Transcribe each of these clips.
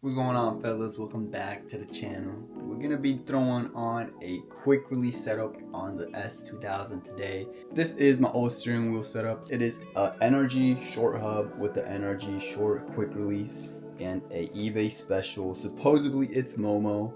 What's going on, fellas? Welcome back to the channel. We're gonna be throwing on a quick release setup on the S2000 today. This is my old steering wheel setup. It is a Energy short hub with the Energy short quick release and a eBay special. Supposedly it's Momo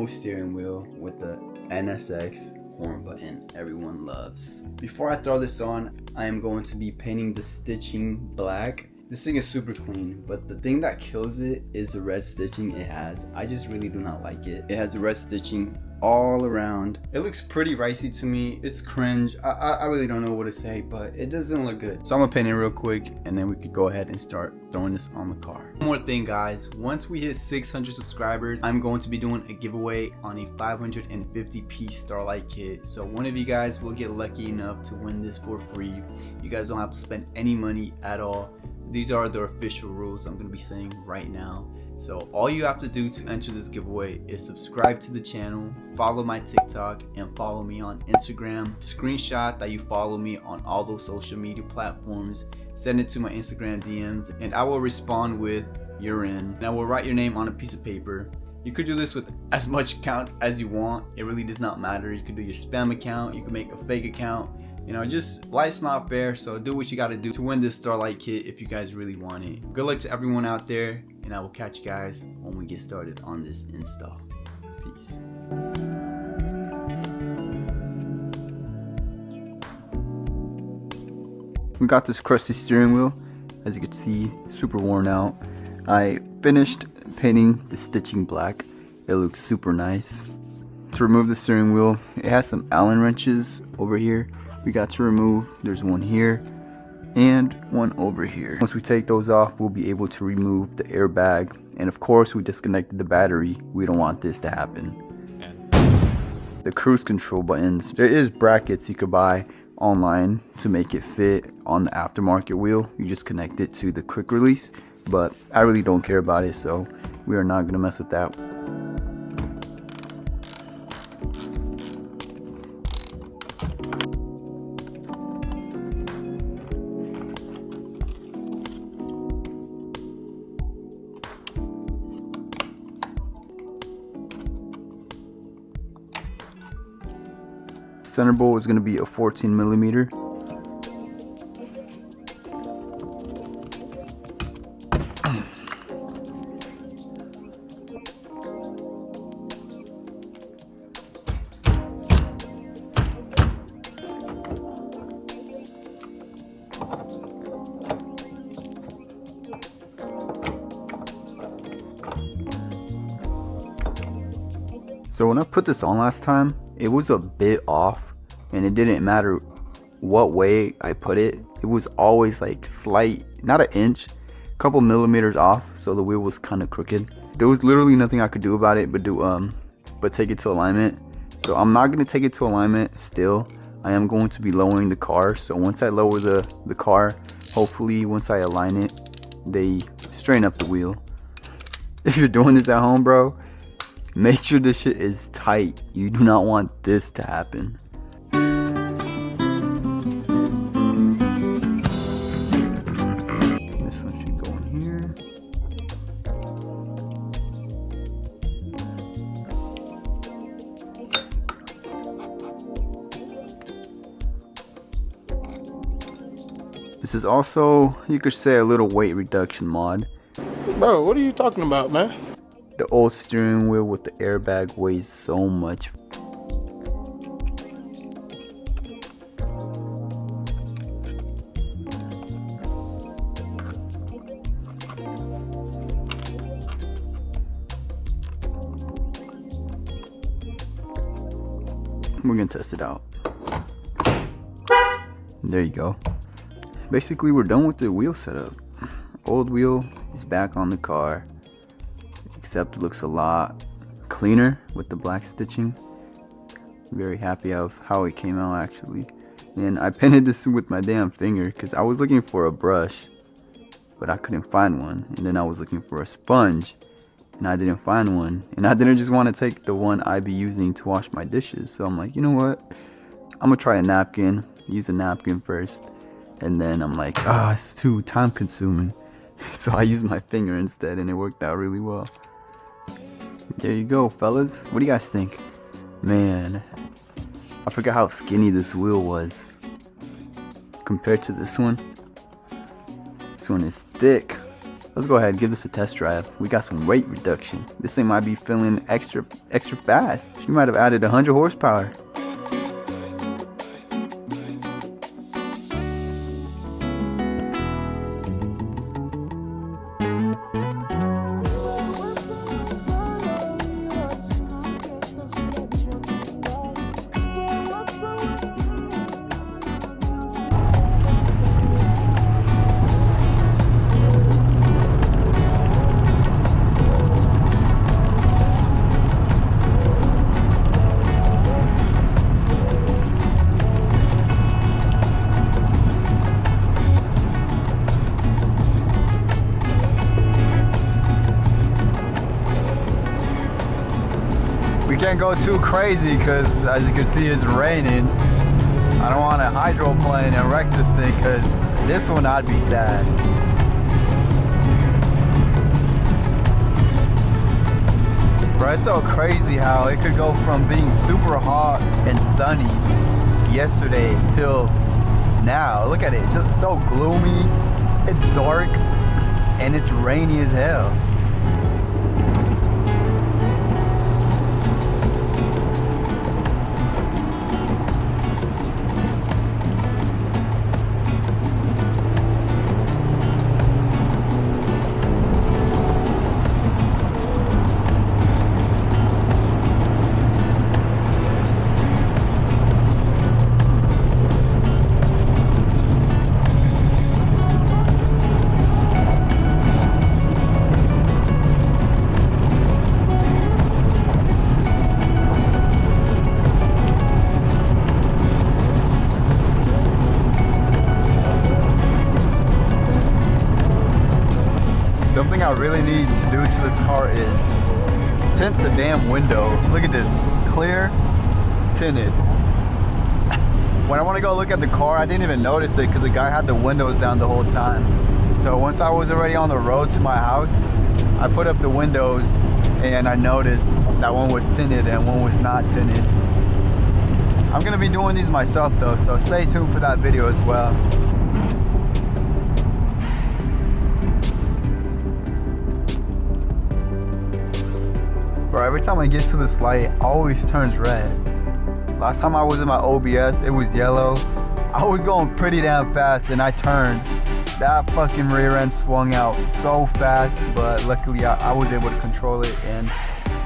steering wheel with the NSX horn button everyone loves. Before I throw this on, I am going to be painting the stitching black. This thing is super clean, but the thing that kills it is the red stitching it has. I just really do not like it. It has red stitching all around. It looks pretty ricey to me. It's cringe. I really don't know what to say, but it doesn't look good. So I'm gonna paint it real quick and then we could go ahead and start throwing this on the car. One more thing, guys. Once we hit 600 subscribers, I'm going to be doing a giveaway on a 550 piece Starlight kit. So one of you guys will get lucky enough to win this for free. You guys don't have to spend any money at all. These are the official rules I'm going to be saying right now. So all you have to do to enter this giveaway is subscribe to the channel, follow my TikTok, and follow me on Instagram. Screenshot that you follow me on all those social media platforms, send it to my Instagram DMs, and I will respond with "you're in." And I will write your name on a piece of paper. You could do this with as much accounts as you want. It really does not matter. You could do your spam account, you can make a fake account. You know, just life's not fair, so do what you gotta do to win this Starlight kit if you guys really want it. Good luck to everyone out there, and I will catch you guys when we get started on this install. Peace. We got this crusty steering wheel, as you can see, super worn out. I finished painting the stitching black. It looks super nice. To remove the steering wheel, it has some Allen wrenches over here. We got to remove. There's one here and one over here. Once we take those off, we'll be able to remove the airbag, and of course we disconnected the battery. We don't want this to happen. The cruise control buttons, there is brackets you could buy online to make it fit on the aftermarket wheel. You just connect it to the quick release, but I really don't care about it, so we are not gonna mess with that. Center bolt is going to be a 14 millimeter. So when I put this on last time, it was a bit off, and it didn't matter what way I put it. It was always like slight, not an inch, a couple millimeters off, so the wheel was kind of crooked. There was literally nothing I could do about it but take it to alignment. So I'm not going to take it to alignment still. I am going to be lowering the car. So once I lower the car, hopefully once I align it, they straighten up the wheel. If you're doing this at home, bro, make sure this shit is tight. You do not want this to happen. This one should go in here. This is also, you could say, a little weight reduction mod. Bro, what are you talking about, man? The old steering wheel with the airbag weighs so much. We're gonna test it out. There you go. Basically, we're done with the wheel setup. Old wheel is back on the car, except it looks a lot cleaner with the black stitching. Very happy of how it came out, actually. And I painted this with my damn finger because I was looking for a brush, but I couldn't find one. And then I was looking for a sponge, and I didn't find one. And I didn't just want to take the one I'd be using to wash my dishes. So I'm like, you know what? I'm gonna try a napkin. Use a napkin first. And then I'm like, it's too time consuming. So I used my finger instead and it worked out really well. There you go, fellas. What do you guys think? Man, I forgot how skinny this wheel was compared to this one. This one is thick. Let's go ahead and give this a test drive. We got some weight reduction. This thing might be feeling extra fast. You might have added 100 horsepower. We can't go too crazy because, as you can see, it's raining. I don't want to hydroplane and wreck this thing because this will not be sad. Bro, it's so crazy how it could go from being super hot and sunny yesterday till now. Look at it, it's just so gloomy, it's dark, and it's rainy as hell. Something I really need to do to this car is tint the damn window. Look at this, clear, tinted. When I want to go look at the car, I didn't even notice it because the guy had the windows down the whole time. So once I was already on the road to my house, I put up the windows and I noticed that one was tinted and one was not tinted. I'm gonna be doing these myself though, so stay tuned for that video as well. Bro, every time I get to this light, it always turns red. Last time I was in my OBS, it was yellow. I was going pretty damn fast and I turned. That fucking rear end swung out so fast, but luckily I was able to control it, and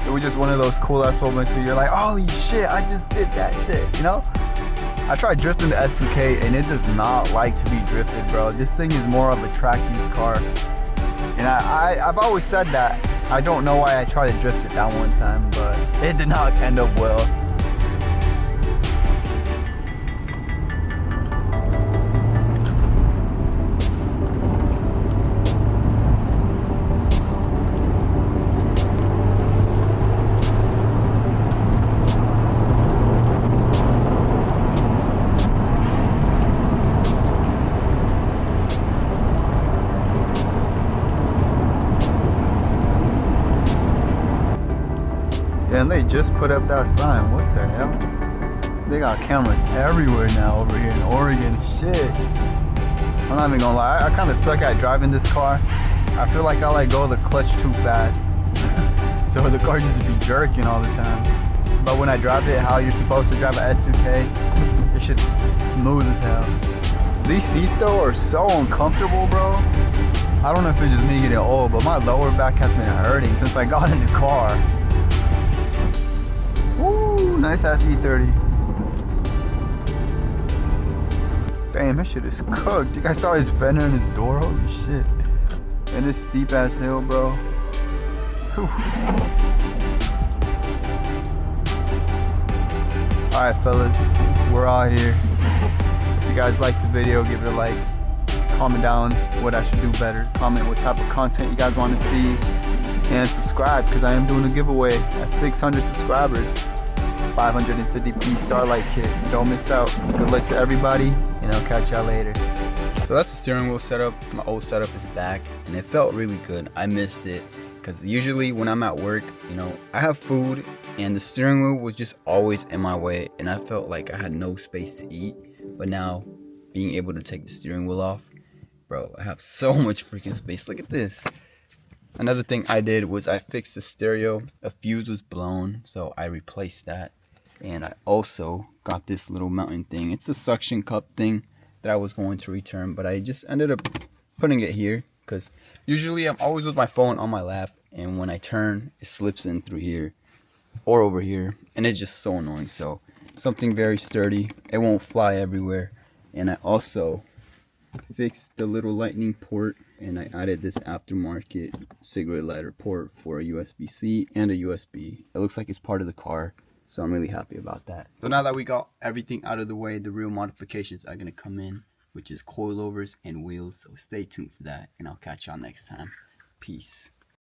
it was just one of those cool ass moments where you're like, holy shit, I just did that shit, you know? I tried drifting the S2K and it does not like to be drifted, bro. This thing is more of a track use car. And I've always said that. I don't know why I tried to drift it that one time, but it did not end up well. And they just put up that sign. What the hell? They got cameras everywhere now over here in Oregon. Shit. I'm not even gonna lie. I kind of suck at driving this car. I feel like I let go of the clutch too fast. So the car just be jerking all the time. But when I drive it how you're supposed to drive an S2K, it should smooth as hell. These seats though are so uncomfortable, bro. I don't know if it's just me getting old, but my lower back has been hurting since I got in the car. Ooh, nice ass E30. Damn, that shit is cooked. You guys saw his fender and his door? Holy shit. And this steep ass hill, bro. Whew. Alright, fellas, we're all here. If you guys like the video, give it a like. Comment down what I should do better. Comment what type of content you guys want to see. And subscribe, because I am doing a giveaway at 600 subscribers. 550p Starlight kit. Don't miss out. Good luck to everybody, and I'll catch y'all later. So that's the steering wheel setup. My old setup is back and it felt really good. I missed it because usually when I'm at work, you know, I have food and the steering wheel was just always in my way and I felt like I had no space to eat. But now being able to take the steering wheel off, bro, I have so much freaking space. Look at this. Another thing I did was I fixed the stereo. A fuse was blown, so I replaced that. And I also got this little mounting thing. It's a suction cup thing that I was going to return, but I just ended up putting it here because usually I'm always with my phone on my lap, and when I turn, it slips in through here or over here, and it's just so annoying. So something very sturdy. It won't fly everywhere. And I also fixed the little lightning port, and I added this aftermarket cigarette lighter port for a USB-C and a USB. It looks like it's part of the car, so I'm really happy about that. So now that we got everything out of the way, the real modifications are gonna come in, which is coilovers and wheels. So stay tuned for that, and I'll catch y'all next time. Peace.